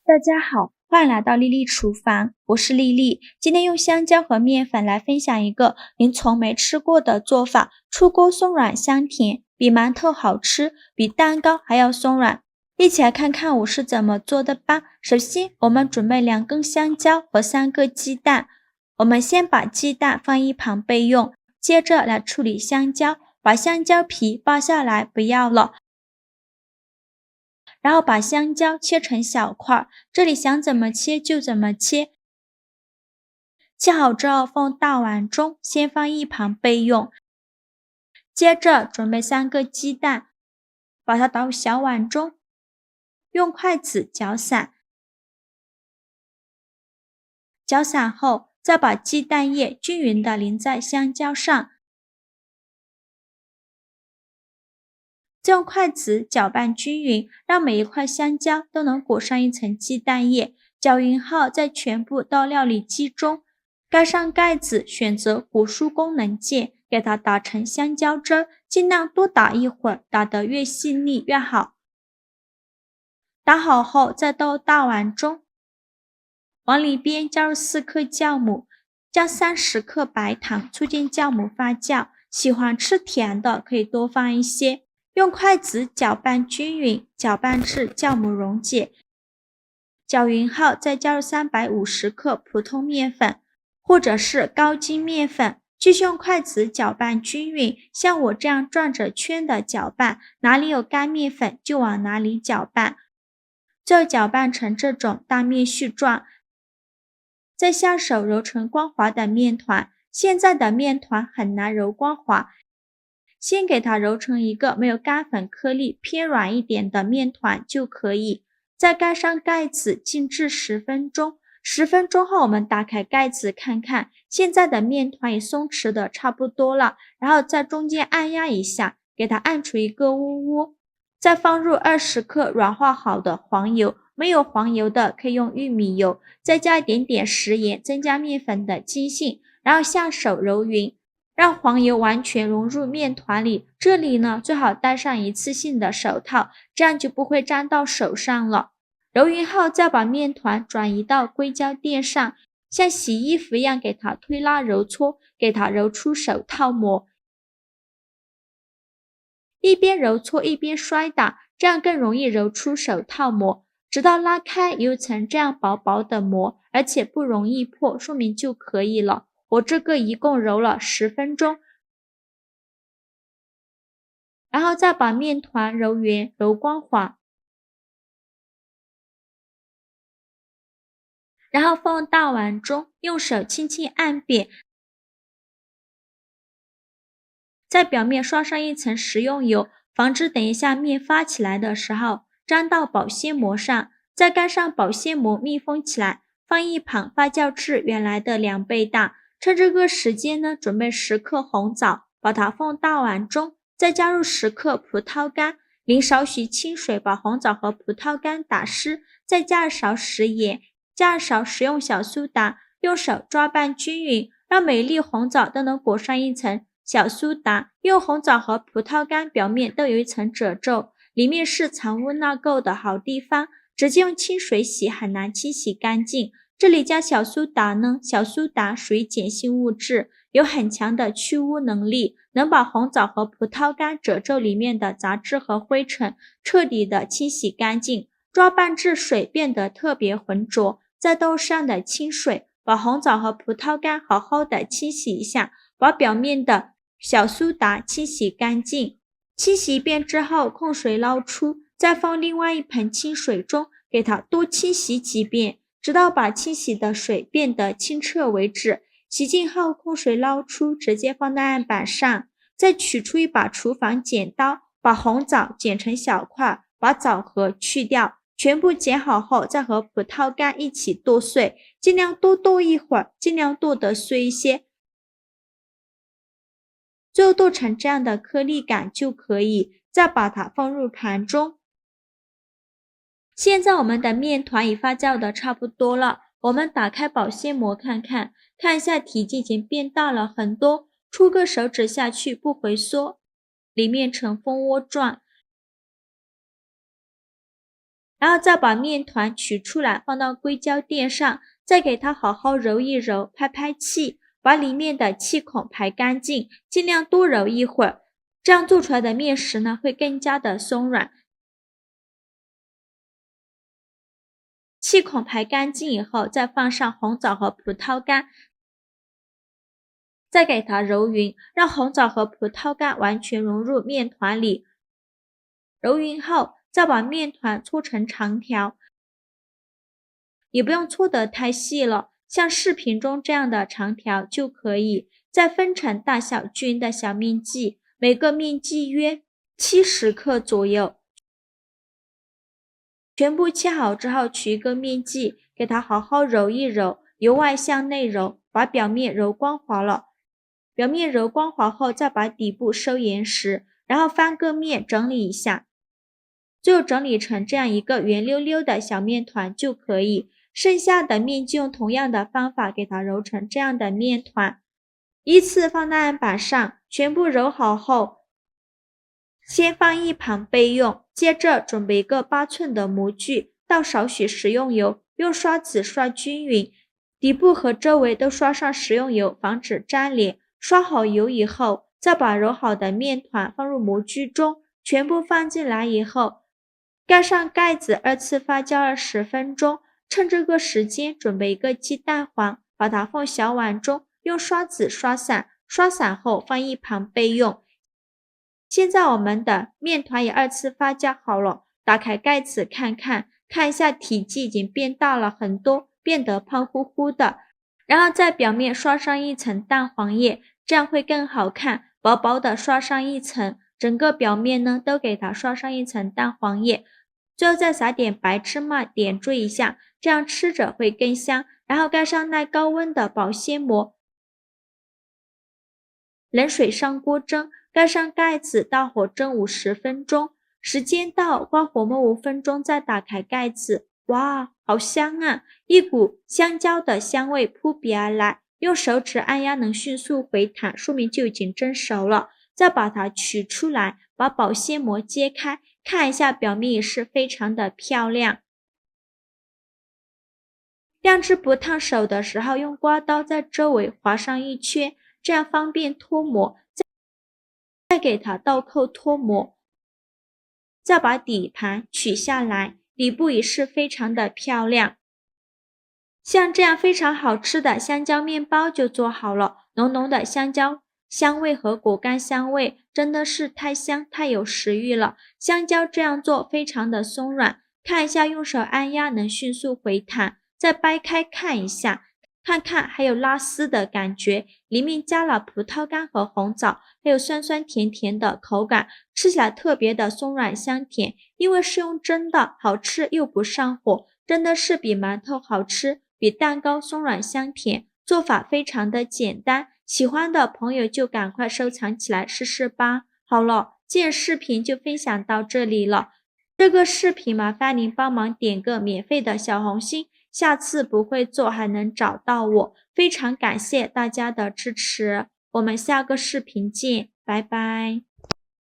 大家好，欢迎来到丽丽厨房，我是丽丽。今天用香蕉和面粉来分享一个您从没吃过的做法，出锅松软香甜，比馒头好吃，比蛋糕还要松软。一起来看看我是怎么做的吧。首先，我们准备2根香蕉和3个鸡蛋。我们先把鸡蛋放一旁备用，接着来处理香蕉，把香蕉皮剥下来不要了。然后把香蕉切成小块，这里想怎么切就怎么切。切好之后放大碗中，先放一旁备用。接着准备3个鸡蛋，把它倒入小碗中，用筷子搅散。搅散后，再把鸡蛋液均匀地淋在香蕉上。再用筷子搅拌均匀，让每一块香蕉都能裹上一层鸡蛋液。搅匀后，再全部倒料理机中，盖上盖子，选择果蔬功能键，给它打成香蕉汁儿，尽量多打一会儿，打得越细腻越好。打好后，再倒大碗中，往里边加入4颗酵母，加30克白糖，促进酵母发酵。喜欢吃甜的可以多放一些。用筷子搅拌均匀，搅拌至酵母溶解。搅匀后，再加入350克普通面粉，或者是高筋面粉，继续用筷子搅拌均匀，像我这样转着圈的搅拌，哪里有干面粉就往哪里搅拌，最后搅拌成这种大面絮状，再下手揉成光滑的面团。现在的面团很难揉光滑，先给它揉成一个没有干粉颗粒偏软一点的面团就可以，再盖上盖子静置10分钟。10分钟后我们打开盖子看看，现在的面团也松弛的差不多了，然后在中间按压一下，给它按出一个窝窝，再放入20克软化好的黄油，没有黄油的可以用玉米油，再加一点点食盐，增加面粉的筋性，然后下手揉匀，让黄油完全融入面团里。这里呢，最好戴上一次性的手套，这样就不会沾到手上了。揉匀后，再把面团转移到硅胶垫上，像洗衣服一样给它推拉揉搓，给它揉出手套膜。一边揉搓一边摔打，这样更容易揉出手套膜，直到拉开有层这样薄薄的膜，而且不容易破，说明就可以了。我这个一共揉了10分钟，然后再把面团揉圆揉光滑，然后放大碗中，用手轻轻按扁，在表面刷上一层食用油，防止等一下面发起来的时候沾到保鲜膜上，再盖上保鲜膜密封起来，放一旁发酵至原来的2倍大。趁这个时间呢，准备10克红枣，把它放大碗中，再加入10克葡萄干，淋少许清水把红枣和葡萄干打湿，再加1勺食盐，加1勺食用小苏打，用手抓拌均匀，让每粒红枣都能裹上一层小苏打，因为红枣和葡萄干表面都有一层褶皱，里面是藏污纳垢的好地方，直接用清水洗很难清洗干净。这里加小苏打呢，小苏打属于碱性物质，有很强的去污能力，能把红枣和葡萄干褶皱里面的杂质和灰尘彻底的清洗干净。抓拌至水变得特别浑浊，再倒上的清水，把红枣和葡萄干好好的清洗一下，把表面的小苏打清洗干净。清洗一遍之后，控水捞出，再放另外一盆清水中，给它多清洗几遍，直到把清洗的水变得清澈为止。洗净后控水捞出，直接放在案板上，再取出一把厨房剪刀，把红枣剪成小块，把枣核去掉，全部剪好后再和葡萄干一起剁碎，尽量多剁一会儿，尽量剁得碎一些，最后剁成这样的颗粒感就可以，再把它放入盘中。现在我们的面团已发酵的差不多了，我们打开保鲜膜看看，看一下体积已经变大了很多，出个手指下去不回缩，里面呈蜂窝状。然后再把面团取出来放到硅胶垫上，再给它好好揉一揉，拍拍气，把里面的气孔排干净，尽量多揉一会儿，这样做出来的面食呢会更加的松软。气孔排干净以后，再放上红枣和葡萄干，再给它揉匀，让红枣和葡萄干完全融入面团里。揉匀后，再把面团搓成长条，也不用搓得太细了，像视频中这样的长条就可以。再分成大小均匀的小面剂，每个面剂约70克左右。全部切好之后，取一个面剂，给它好好揉一揉，由外向内揉，把表面揉光滑了。表面揉光滑后，再把底部收严实，然后翻个面整理一下，最后整理成这样一个圆溜溜的小面团就可以。剩下的面就用同样的方法给它揉成这样的面团，依次放在案板上，全部揉好后，先放一旁备用。接着准备一个8寸的模具，倒少许食用油，用刷子刷均匀，底部和周围都刷上食用油，防止粘连。刷好油以后，再把揉好的面团放入模具中，全部放进来以后，盖上盖子，2次发酵20分钟。趁这个时间，准备一个鸡蛋黄，把它放小碗中，用刷子刷散，刷散后放一旁备用。现在我们的面团也2次发酵好了，打开盖子看一下体积已经变大了很多，变得胖乎乎的。然后在表面刷上一层蛋黄液，这样会更好看，薄薄的刷上一层，整个表面呢都给它刷上一层蛋黄液。最后再撒点白芝麻点缀一下，这样吃着会更香。然后盖上耐高温的保鲜膜，冷水上锅蒸，盖上盖子，大火蒸50分钟。时间到，关火焖5分钟，再打开盖子。哇，好香啊！一股香蕉的香味扑鼻而来，用手指按压能迅速回弹，说明就已经蒸熟了。再把它取出来，把保鲜膜揭开，看一下表面也是非常的漂亮。酱汁不烫手的时候，用刮刀在周围划上一圈，这样方便脱模。再给它倒扣脱模，再把底盘取下来，底部也是非常的漂亮。像这样非常好吃的香蕉面包就做好了，浓浓的香蕉香味和果干香味真的是太香太有食欲了。香蕉这样做非常的松软，看一下用手按压能迅速回弹，再掰开看一下，看看还有拉丝的感觉，里面加了葡萄干和红枣，还有酸酸甜甜的口感，吃起来特别的松软香甜。因为是用蒸的，好吃又不上火，真的是比馒头好吃，比蛋糕松软香甜，做法非常的简单，喜欢的朋友就赶快收藏起来试试吧。好了，今日视频就分享到这里了，这个视频麻烦您帮忙点个免费的小红心，下次不会做还能找到我，非常感谢大家的支持，我们下个视频见，拜拜。